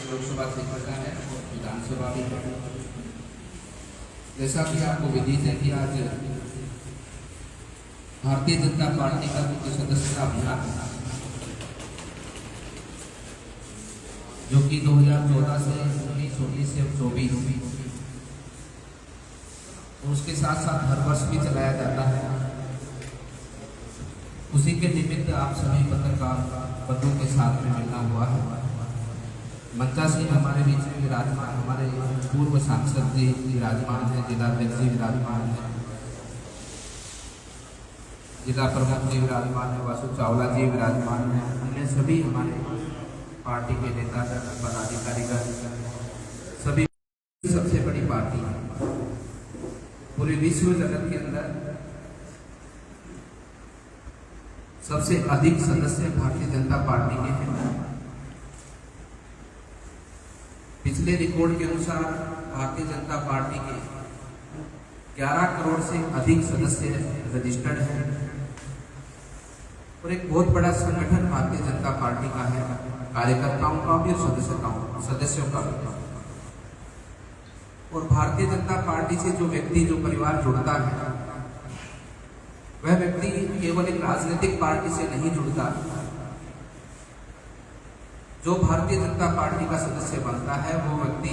लोकसभा क्षेत्र का है और विधानसभा भी है। जैसा कि आपको विदित है कि आज भारतीय जनता पार्टी का जो सदस्यता अभियान जो कि 2014 से 19 से 24 और उसके साथ साथ हर वर्ष भी चलाया जाता है, उसी के निमित्त आप सभी पत्रकार बंधुओं के साथ में मिलना हुआ है। मंचा सिंह हमारे बीच में विराजमान, हमारे पूर्व सांसद जी विराजमान है, जिला अध्यक्ष जी विराजमान है, जिला प्रमुख जी विराजमान है, वासु चावला जी विराजमान है, अन्य सभी हमारे पार्टी के नेता पदाधिकारी का सभी। सबसे बड़ी पार्टी पूरे विश्व जगत के अंदर सबसे अधिक सदस्य भारतीय जनता पार्टी के हैं। पिछले रिकॉर्ड के अनुसार भारतीय जनता पार्टी के 11 करोड़ से अधिक सदस्य रजिस्टर्ड हैं और एक बहुत बड़ा संगठन भारतीय जनता पार्टी का है, कार्यकर्ताओं का भी और सदस्यों का भी। और भारतीय जनता पार्टी से जो व्यक्ति, जो परिवार जुड़ता है, वह व्यक्ति केवल एक राजनीतिक पार्टी से नहीं जुड़ता। जो भारतीय जनता पार्टी का सदस्य बनता है वो व्यक्ति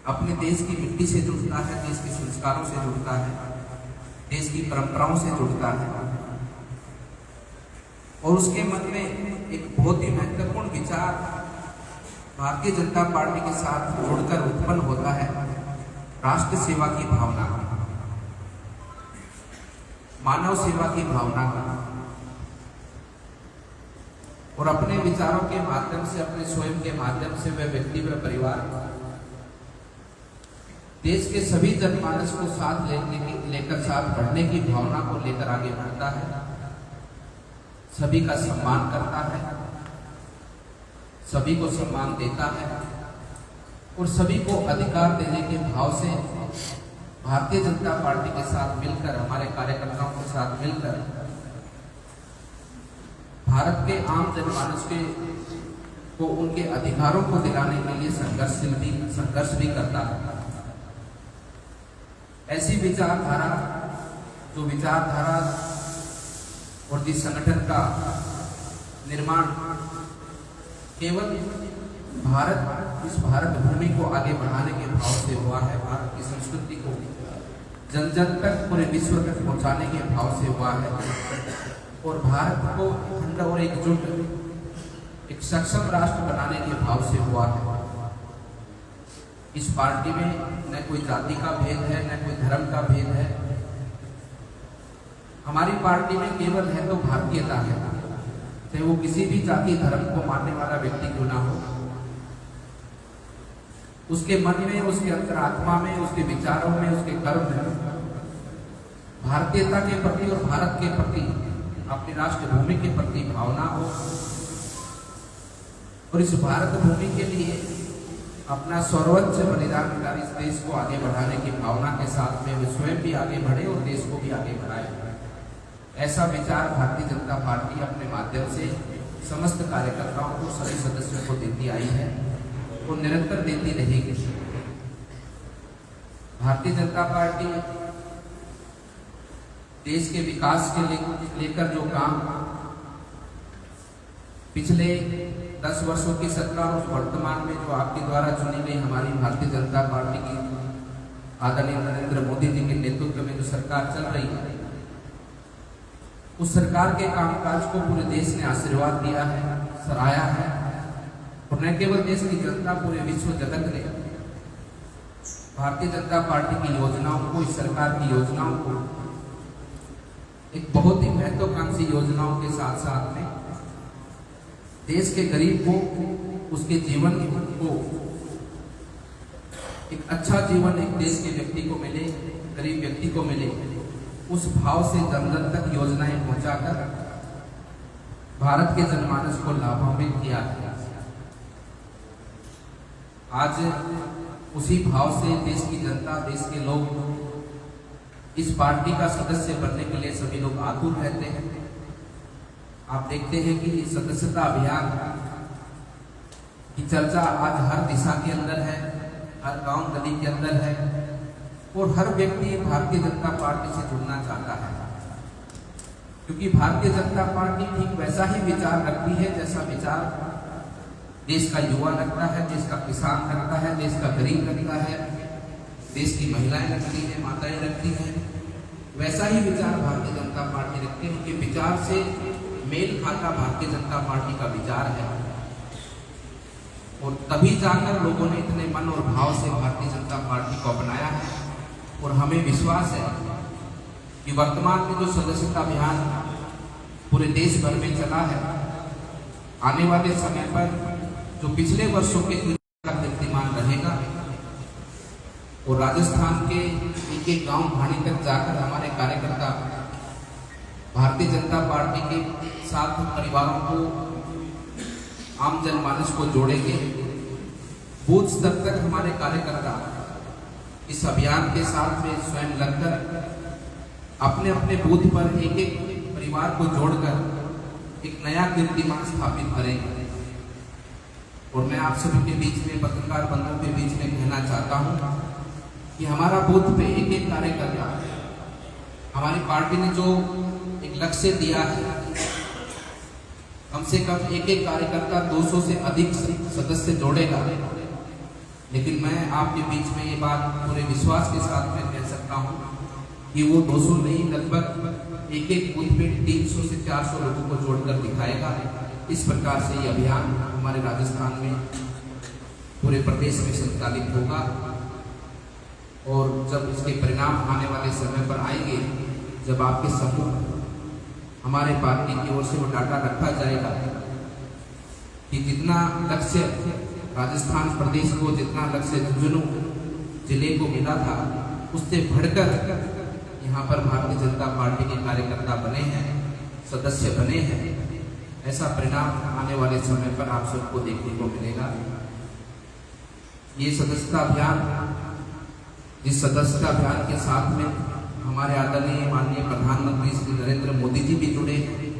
अपने देश की मिट्टी से जुड़ता है, देश के संस्कारों से जुड़ता है, देश की परंपराओं से जुड़ता है और उसके मन में एक बहुत ही महत्वपूर्ण विचार भारतीय जनता पार्टी के साथ जुड़कर उत्पन्न होता है, राष्ट्र सेवा की भावना, मानव सेवा की भावना और अपने विचारों के माध्यम से, अपने स्वयं के माध्यम से वह व्यक्ति, वह परिवार देश के सभी जनमानस को साथ लेकर साथ बढ़ने की भावना को लेकर आगे बढ़ता है, सभी का सम्मान करता है, सभी को सम्मान देता है और सभी को अधिकार देने के भाव से भारतीय जनता पार्टी के साथ मिलकर, हमारे कार्यकर्ताओं के साथ मिलकर भारत के आम जनमानस को उनके अधिकारों को दिलाने के लिए संघर्ष भी करता है। ऐसी विचारधारा, जो विचारधारा और जिस संगठन का निर्माण केवल इस भारत भूमि को आगे बढ़ाने के भाव से हुआ है, भारत की संस्कृति को जन जन तक, पूरे विश्व तक पहुंचाने के भाव से हुआ है और भारत को अखंड और एकजुट, एक सक्षम राष्ट्र बनाने के भाव से हुआ है। इस पार्टी में न कोई जाति का भेद है, न कोई धर्म का भेद है। हमारी पार्टी में केवल है तो भारतीयता है, चाहे वो किसी भी जाति धर्म को मानने वाला व्यक्ति क्यों ना हो, उसके मन में, उसके अंतरात्मा में, उसके विचारों में, उसके कर्म में भारतीयता के प्रति और भारत के प्रति, अपनी राष्ट्र भूमि के प्रति भावना हो और इस भारत भूमि के लिए अपना सर्वोच्च बलिदान कर इस देश को आगे बढ़ाने की भावना के साथ में वे स्वयं भी आगे बढ़े और देश को भी आगे बढ़ाए। ऐसा विचार भारतीय जनता पार्टी अपने माध्यम से समस्त कार्यकर्ताओं को, सभी सदस्यों को देती आई है और निरंतर देती रहेगी। भारतीय जनता पार्टी देश के विकास के लेकर जो काम पिछले 10 वर्षों की सरकार और वर्तमान में जो आपके द्वारा चुनी गई हमारी भारतीय जनता पार्टी की आदरणीय नरेंद्र मोदी जी के नेतृत्व में जो सरकार चल रही है, उस सरकार के कामकाज को पूरे देश ने आशीर्वाद दिया है, सराहा है और न केवल देश की जनता, पूरे विश्व जगत ने भारतीय जनता पार्टी की योजनाओं को, इस सरकार की योजनाओं को एक बहुत ही महत्वाकांक्षी योजनाओं के साथ साथ में देश के गरीब को, उसके जीवन को एक अच्छा जीवन एक देश के व्यक्ति को मिले, गरीब व्यक्ति को मिले, उस भाव से जन जन तक योजनाएं पहुंचाकर भारत के जनमानस को लाभान्वित किया है। आज उसी भाव से देश की जनता, देश के लोग इस पार्टी का सदस्य बनने के लिए सभी लोग आतुर रहते हैं। आप देखते हैं कि सदस्यता अभियान की चर्चा आज हर दिशा के अंदर है, हर गांव गली के अंदर है और हर व्यक्ति भारतीय जनता पार्टी से जुड़ना चाहता है, क्योंकि भारतीय जनता पार्टी ठीक वैसा ही विचार रखती है जैसा विचार देश का युवा रखता है, देश का किसान रखता है, देश का गरीब रखता है, देश की महिलाएं रखती हैं, माताएं रखती हैं। वैसा ही विचार भारतीय जनता पार्टी रखती है। उनके विचार से मेल खाता भारतीय जनता पार्टी का विचार है और तभी जाकर लोगों ने इतने मन और भाव से भारतीय जनता पार्टी को अपनाया है। और हमें विश्वास है कि वर्तमान में जो सदस्यता अभियान पूरे देश भर में चला है, आने वाले समय पर जो पिछले वर्षों के का कीर्तिमान रहेगा और राजस्थान के एक एक गांव भाड़ी तक जाकर हमारे कार्यकर्ता भारतीय जनता पार्टी के साथ परिवारों को, आम जनमानस को जोड़ेंगे। बूथ स्तर तक हमारे कार्यकर्ता इस अभियान के साथ में स्वयं लगकर अपने अपने बूथ पर एक एक परिवार को जोड़कर एक नया कीर्तिमान स्थापित करेंगे। और मैं आप सभी के बीच में, पत्रकार बंधुओं के बीच में कहना चाहता हूं कि हमारा बूथ पे एक एक कार्यकर्ता, हमारी पार्टी ने जो एक लक्ष्य दिया है, कम से कम एक एक कार्यकर्ता 200 से अधिक सदस्य जोड़ेगा। लेकिन मैं आपके बीच में ये बात पूरे विश्वास के साथ में कह सकता हूं कि वो 200 नहीं, लगभग एक एक बूथ पे 300 से 400 लोगों को जोड़कर दिखाएगा। इस प्रकार से ये अभियान हमारे राजस्थान में पूरे प्रदेश में संचालित होगा और जब इसके परिणाम आने वाले समय पर आएंगे, जब आपके समूह हमारे पार्टी की ओर से वो डाटा रखा जाएगा कि जितना लक्ष्य राजस्थान प्रदेश को, जितना लक्ष्य झुंझुनू जिले को मिला था, उससे बढ़कर यहाँ पर भारतीय जनता पार्टी के कार्यकर्ता बने हैं, सदस्य बने हैं। ऐसा परिणाम आने वाले समय पर आप सबको देखने को मिलेगा। ये सदस्यता अभियान, जिस सदस्यता अभियान के साथ में हमारे आदरणीय माननीय प्रधानमंत्री श्री नरेंद्र मोदी जी भी जुड़े हैं,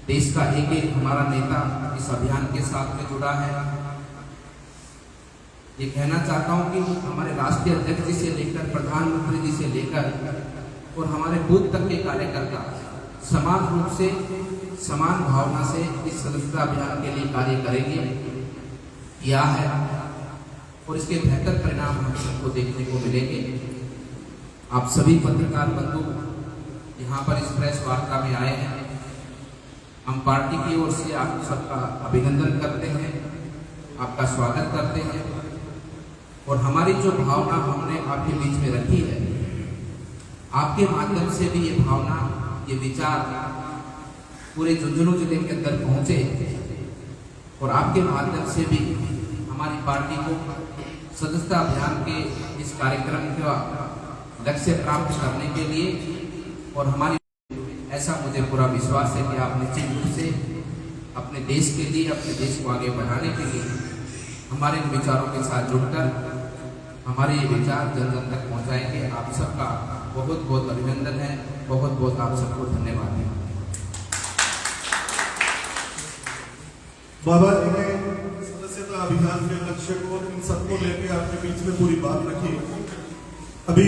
देश का एक एक हमारा नेता इस अभियान के साथ में जुड़ा है। ये कहना चाहता हूं कि हमारे राष्ट्रीय अध्यक्ष जी से लेकर प्रधानमंत्री जी से लेकर और हमारे बूथ तक के कार्यकर्ता समान रूप से, समान भावना से इस सदस्यता अभियान के लिए कार्य करेंगे, किया है और इसके बेहतर परिणाम हम सबको देखने को मिलेंगे। आप सभी पत्रकार बंधु यहाँ पर इस प्रेस वार्ता में आए हैं। हम पार्टी की ओर से आप सबका अभिनंदन करते हैं, आपका स्वागत करते हैं और हमारी जो भावना हमने आपके बीच में रखी है, आपके माध्यम से भी ये भावना, ये विचार पूरे झुंझुनू जिले के अंदर पहुंचे और आपके माध्यम से भी हमारी पार्टी को सदस्यता अभियान के इस कार्यक्रम का लक्ष्य प्राप्त करने के लिए, और हमारी ऐसा मुझे पूरा विश्वास है कि आप निश्चित रूप से अपने देश के लिए, अपने देश को आगे बढ़ाने के लिए हमारे इन विचारों के साथ जुड़कर हमारे ये विचार जन जन तक पहुंचाएंगे। आप सबका बहुत बहुत अभिनंदन है, बहुत बहुत आप सबको धन्यवाद है। बाबा जी ने सदस्यता अभियान के लक्ष्य को, इन सबको लेकर आपके बीच में पूरी बात रखी। अभी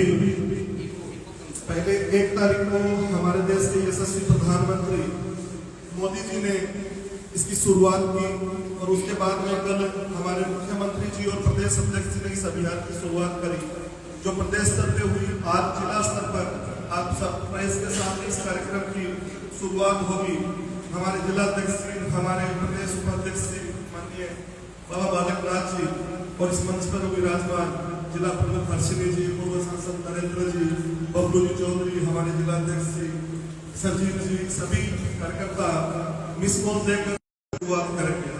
पहले 1 तारीख को हमारे देश के यशस्वी प्रधानमंत्री मोदी जी ने इसकी शुरुआत की और उसके बाद में कल हमारे मुख्यमंत्री जी और प्रदेश अध्यक्ष जी ने इस अभियान की शुरुआत करी, जो प्रदेश स्तर पे हुई। आज जिला स्तर पर आप सब प्रेस के सामने इस कार्यक्रम की शुरुआत होगी। हमारे जिला अध्यक्ष जी, हमारे प्रदेश उपाध्यक्ष जी माननीय बाबा बालकनाथ जी और इस मंच पर विराजमान जिला प्रमुख हर्षिनी जी, पूर्व सांसद नरेंद्र जी, बबलू जी चौधरी, हमारे जिला अध्यक्ष जी संजीव जी, सभी कार्यकर्ता मिस कॉल देकर शुरुआत करेंगे।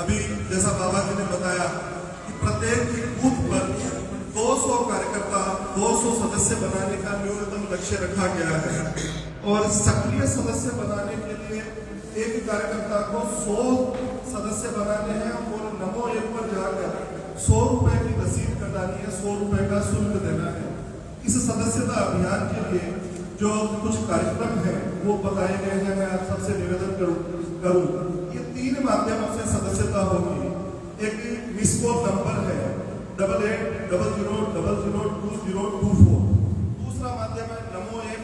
अभी जैसा बाबा जी ने बताया कि प्रत्येक बूथ पर 200 कार्यकर्ता, 200 सदस्य बनाने का न्यूनतम लक्ष्य रखा गया है और सक्रिय सदस्य बनाने के लिए एक कार्यकर्ता को 100 सदस्य बनाने हैं और नमो ऐप पर जाकर 100 रुपए की रसीद कटानी है, 100 रुपए का शुल्क देना है। इस सदस्यता अभियान के लिए जो कुछ कार्यक्रम है वो बताए गए हैं। मैं आप सबसे निवेदन करूं, ये 3 माध्यमों से सदस्यता होगी। एक मिस कॉल नंबर है 8800002024। दूसरा माध्यम है नमो ऐप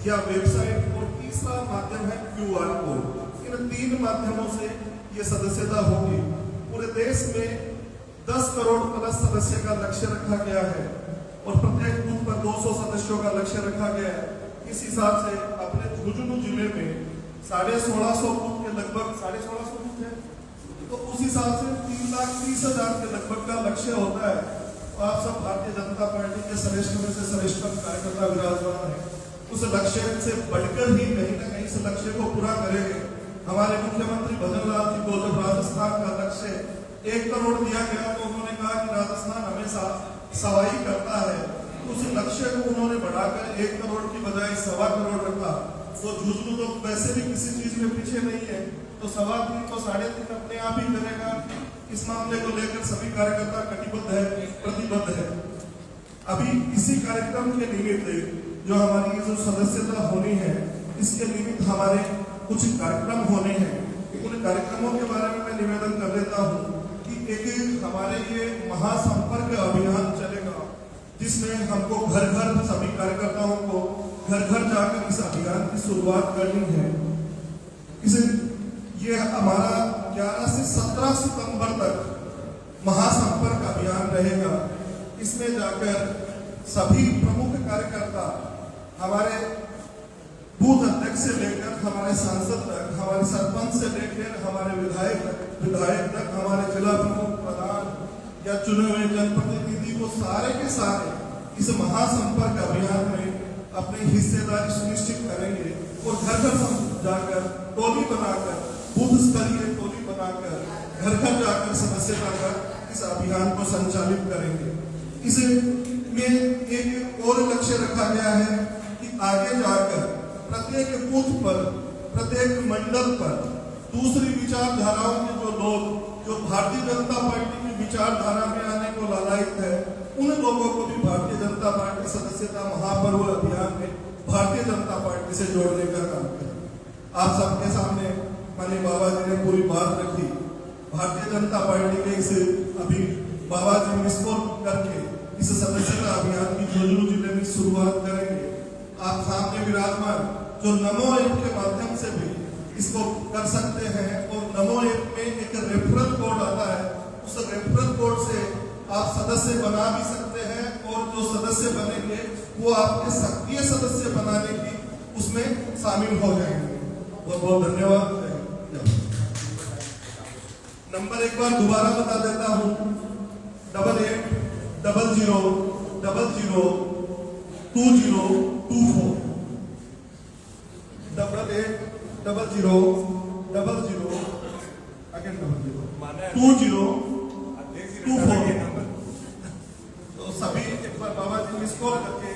या वेबसाइट और तीसरा माध्यम है QR कोड। इन 3 माध्यमों से ये सदस्यता होगी। पूरे देश में 10 करोड़ प्लस सदस्य का लक्ष्य रखा गया है और प्रत्येक बूथ पर 200 सदस्यों का लक्ष्य रखा गया है। इस हिसाब से अपने झुंझुनू जिले में 1650 बूथ के लगभग 1650 बूथ है, तो उस हिसाब से 3,30,000 के लगभग का लक्ष्य होता है। तो आप सब भारतीय जनता पार्टी के श्रेष्ठ में से श्रेष्ठतम कार्यकर्ता विराजमान है, उस लक्ष्य से बढ़कर ही कहीं ना कहीं इस लक्ष्य को पूरा करेंगे। हमारे मुख्यमंत्री भजन लाल जी को जब राजस्थान का लक्ष्य 1 करोड़ दिया गया तो उन्होंने कहा कि राजस्थान हमेशा सवाई करता है, तो उस लक्ष्य को उन्होंने बढ़ाकर 1 करोड़ की बजाय 1.25 करोड़ रखा। तो झुंझुनू तो वैसे भी किसी चीज में पीछे नहीं है, तो 3.25 तो 3.5 अपने आप ही करेगा। इस मामले को लेकर सभी कार्यकर्ता कटिबद्ध है, प्रतिबद्ध है। अभी इसी कार्यक्रम के निमित्त जो हमारी जो सदस्यता होनी है, इसके निमित्त हमारे कुछ कार्यक्रम होने हैं। उन कार्यक्रमों के बारे में मैं निवेदन कर देता हूँ कि एक हमारे ये महासंपर्क अभियान चलेगा, जिसमें हमको घर घर सभी कार्यकर्ताओं को घर घर जाकर इस अभियान की शुरुआत करनी है। ये हमारा 11 से 17 सितंबर तक महासंपर्क अभियान रहेगा। इसमें जाकर सभी प्रमुख कार्यकर्ता, हमारे बूथ अध्यक्ष से लेकर हमारे सांसद तक, हमारे सरपंच से लेकर हमारे विधायक तक, हमारे जिला प्रमुख, प्रधान या चुने हुए जनप्रतिनिधि को सारे के सारे इस महासंपर्क अभियान में अपनी हिस्सेदारी सुनिश्चित करेंगे और घर घर जाकर टोली बनाकर, बूथ स्तरीय टोली बनाकर घर घर जाकर सदस्यता कर इस अभियान को संचालित करेंगे। इसमें एक और लक्ष्य रखा गया है कि आगे जाकर प्रत्येक बूथ पर, प्रत्येक मंडल पर दूसरी विचारधाराओं के जो लोग जो भारतीय जनता पार्टी की विचारधारा में आने को लालायित है, उन लोगों को भी भारतीय जनता पार्टी सदस्यता महापर्व अभियान में भारतीय जनता पार्टी से जोड़ने का काम करें। आप सबके सामने माननीय बाबा जी ने पूरी बात रखी। भारतीय जनता पार्टी के इस अभी बाबा जी मिसकोल करके इस सदस्यता अभियान की झुंझुनू जिले में शुरुआत करेंगे। आप सामने विराजमान जो नमो ऐप के माध्यम से भी इसको कर सकते हैं, और नमो ऐप में एक रेफरल कोड आता है, उस रेफरल कोड से आप सदस्य बना भी सकते हैं, और जो सदस्य बनेंगे वो आपके सक्रिय सदस्य बनाने की उसमें शामिल हो जाएंगे। बहुत बहुत धन्यवाद। नंबर एक बार दोबारा बता देता हूँ, 8800002024 8800002024। तो सभी एक बार बाबा जी मिस कॉल करके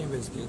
ये बेच दिया।